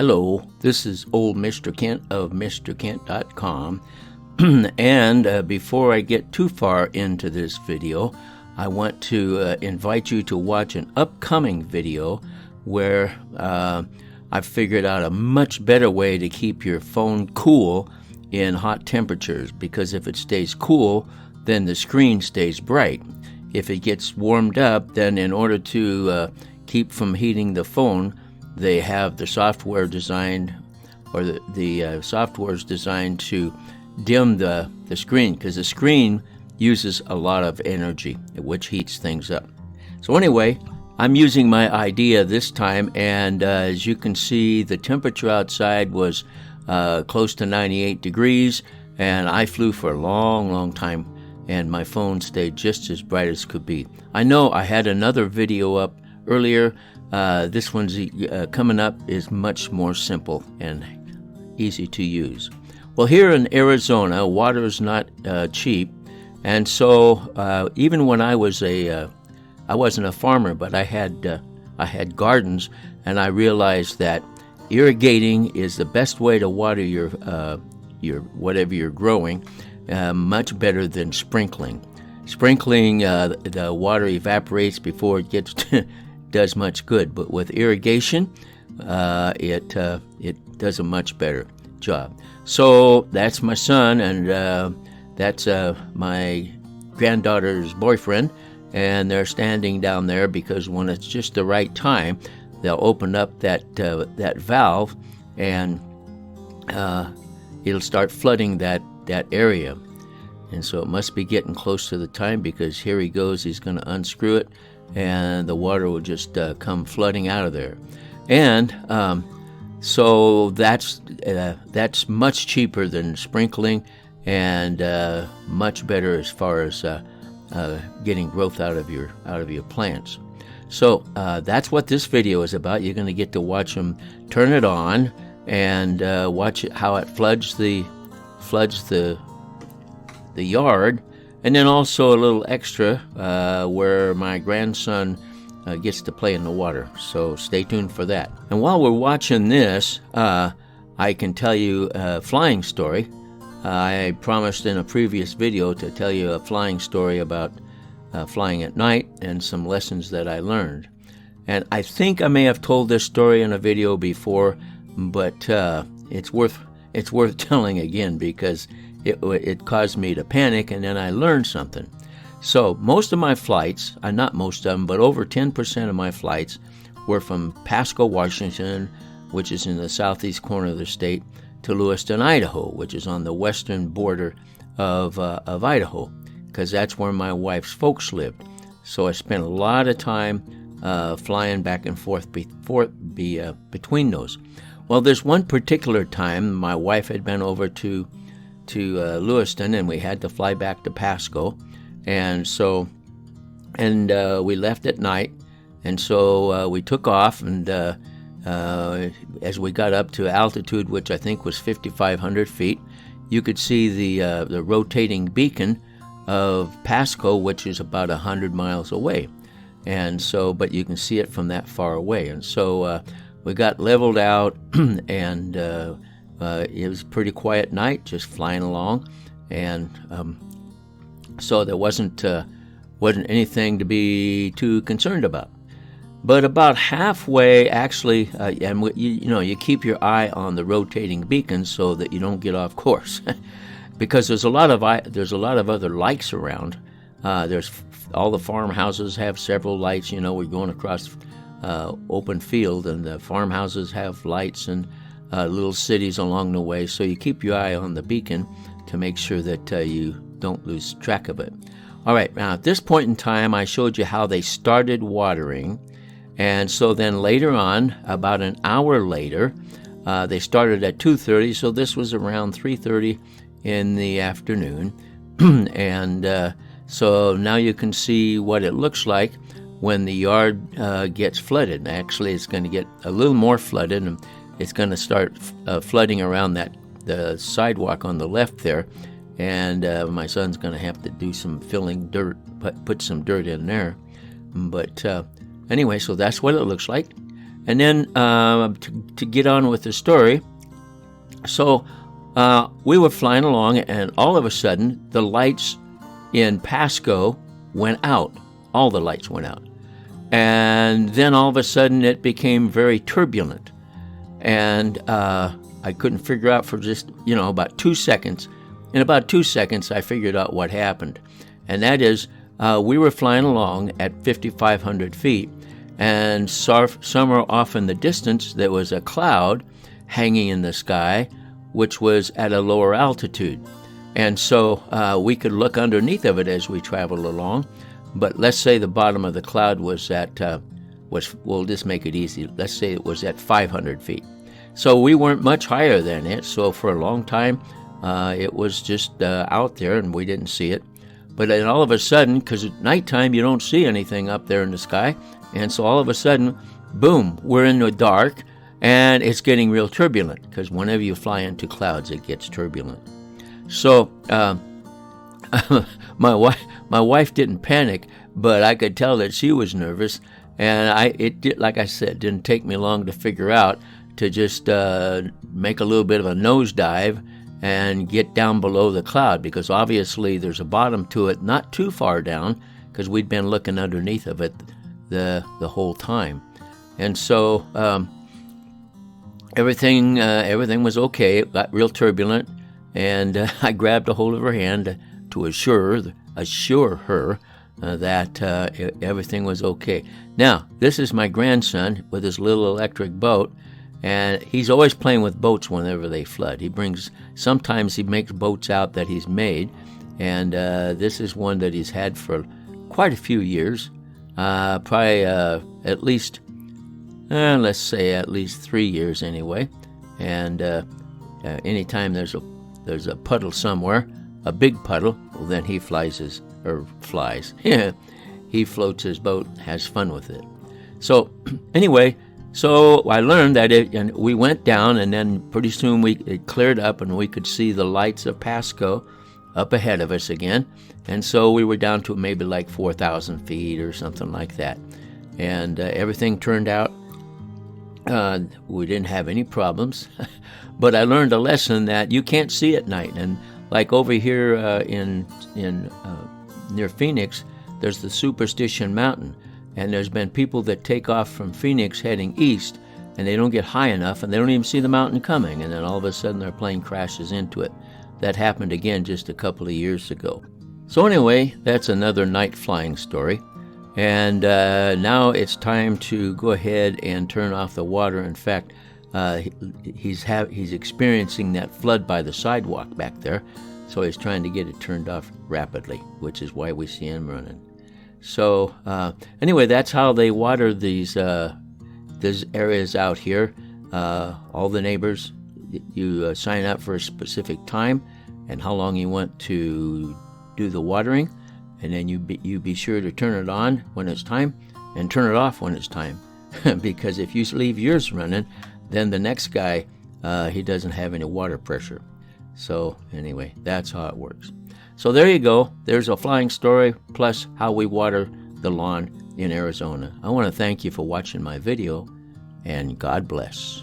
Hello, this is old Mr. Kent of MrKent.com. And before I get too far into this video, I want to invite you to watch an upcoming video where I've figured out a much better way to keep your phone cool in hot temperatures, because if it stays cool, then the screen stays bright. If it gets warmed up, then in order to keep from heating the phone, they have the software designed, or the software is designed to dim the screen, because the screen uses a lot of energy, which heats things up. So anyway, I'm using my idea this time, and as you can see, the temperature outside was close to 98 degrees, and I flew for a long time, and my phone stayed just as bright as could be. I know I had another video up earlier. This one's coming up is much more simple and easy to use. Well, here in Arizona, water is not cheap, and so even when I wasn't a farmer, but I had gardens, and I realized that irrigating is the best way to water your whatever you're growing, much better than sprinkling. Sprinkling, the water evaporates before it gets does much good, but with irrigation, it does a much better job. So that's my son, and that's my granddaughter's boyfriend, and they're standing down there because when it's just the right time, they'll open up that valve, and it'll start flooding that area. And so it must be getting close to the time, because here he goes. He's going to unscrew it, and the water will just come flooding out of there. And so that's much cheaper than sprinkling, and much better as far as getting growth out of your plants. So that's what this video is about. You're going to get to watch them turn it on and watch how it floods the yard, and then also a little extra where my grandson gets to play in the water. So stay tuned for that. And while we're watching this, I can tell you a flying story. I promised in a previous video to tell you a flying story about flying at night and some lessons that I learned. And I think I may have told this story in a video before, but it's worth telling again, because it caused me to panic, and then I learned something. So most of my flights, not most of them, but over 10% of my flights were from Pasco, Washington, which is in the southeast corner of the state, to Lewiston, Idaho, which is on the western border of Idaho, because that's where my wife's folks lived. So I spent a lot of time flying back and forth between those. Well, there's one particular time my wife had been over to Lewiston, and we had to fly back to Pasco, and we left at night, and so we took off, and as we got up to altitude, which I think was 5,500 feet, you could see the rotating beacon of Pasco, which is about 100 miles away, and so, but you can see it from that far away, and so we got leveled out, and it was a pretty quiet night, just flying along, and so there wasn't anything to be too concerned about. But about halfway, actually, and you keep your eye on the rotating beacon so that you don't get off course, because there's a lot of other lights around. There's all the farmhouses have several lights. We're going across open field, and the farmhouses have lights, and little cities along the way, so you keep your eye on the beacon to make sure that you don't lose track of it. All right, now at this point in time, I showed you how they started watering, and so then later on, about an hour later, they started at 2:30, so this was around 3:30 in the afternoon, and so now you can see what it looks like when the yard gets flooded. Actually, it's going to get a little more flooded, and it's going to start flooding around the sidewalk on the left there, and my son's going to have to do some filling dirt, put some dirt in there. But anyway, so that's what it looks like. And then to get on with the story, so we were flying along, and all of a sudden, the lights in Pasco went out. All the lights went out. And then all of a sudden, it became very turbulent. And I couldn't figure out for just, about 2 seconds. In about 2 seconds, I figured out what happened. And that is, we were flying along at 5,500 feet, and somewhere off in the distance, there was a cloud hanging in the sky, which was at a lower altitude. And so we could look underneath of it as we traveled along. But let's say the bottom of the cloud was at, we'll just make it easy. Let's say it was at 500 feet. So we weren't much higher than it. So for a long time, it was just out there and we didn't see it. But then all of a sudden, because at nighttime you don't see anything up there in the sky, and so all of a sudden, boom, we're in the dark, and it's getting real turbulent, because whenever you fly into clouds, it gets turbulent. So my wife didn't panic, but I could tell that she was nervous, and like I said, didn't take me long to figure out to just make a little bit of a nosedive and get down below the cloud, because obviously there's a bottom to it, not too far down, because we'd been looking underneath of it the whole time. And so everything was okay. It got real turbulent, and I grabbed a hold of her hand to assure her that everything was okay. Now, this is my grandson with his little electric boat, and he's always playing with boats whenever they flood. Sometimes he makes boats out that he's made, and this is one that he's had for quite a few years, probably at least, let's say at least 3 years anyway. And anytime there's a puddle somewhere, a big puddle, well, then he flies. He floats his boat, has fun with it. So anyway, so I learned that and we went down, and then pretty soon it cleared up, and we could see the lights of Pasco up ahead of us again. And so we were down to maybe like 4,000 feet or something like that. And everything turned out, we didn't have any problems. But I learned a lesson that you can't see at night. And like over here in near Phoenix, there's the Superstition Mountain. And there's been people that take off from Phoenix heading east, and they don't get high enough, and they don't even see the mountain coming. And then all of a sudden their plane crashes into it. That happened again just a couple of years ago. So anyway, that's another night flying story. And now it's time to go ahead and turn off the water. In fact, he's experiencing that flood by the sidewalk back there. So he's trying to get it turned off rapidly, which is why we see him running. So anyway, that's how they water these areas out here. All the neighbors, you sign up for a specific time and how long you want to do the watering, and then you be sure to turn it on when it's time and turn it off when it's time. Because if you leave yours running, then the next guy, he doesn't have any water pressure. So anyway, that's how it works. So there you go. There's a flying story plus how we water the lawn in Arizona. I want to thank you for watching my video, and God bless.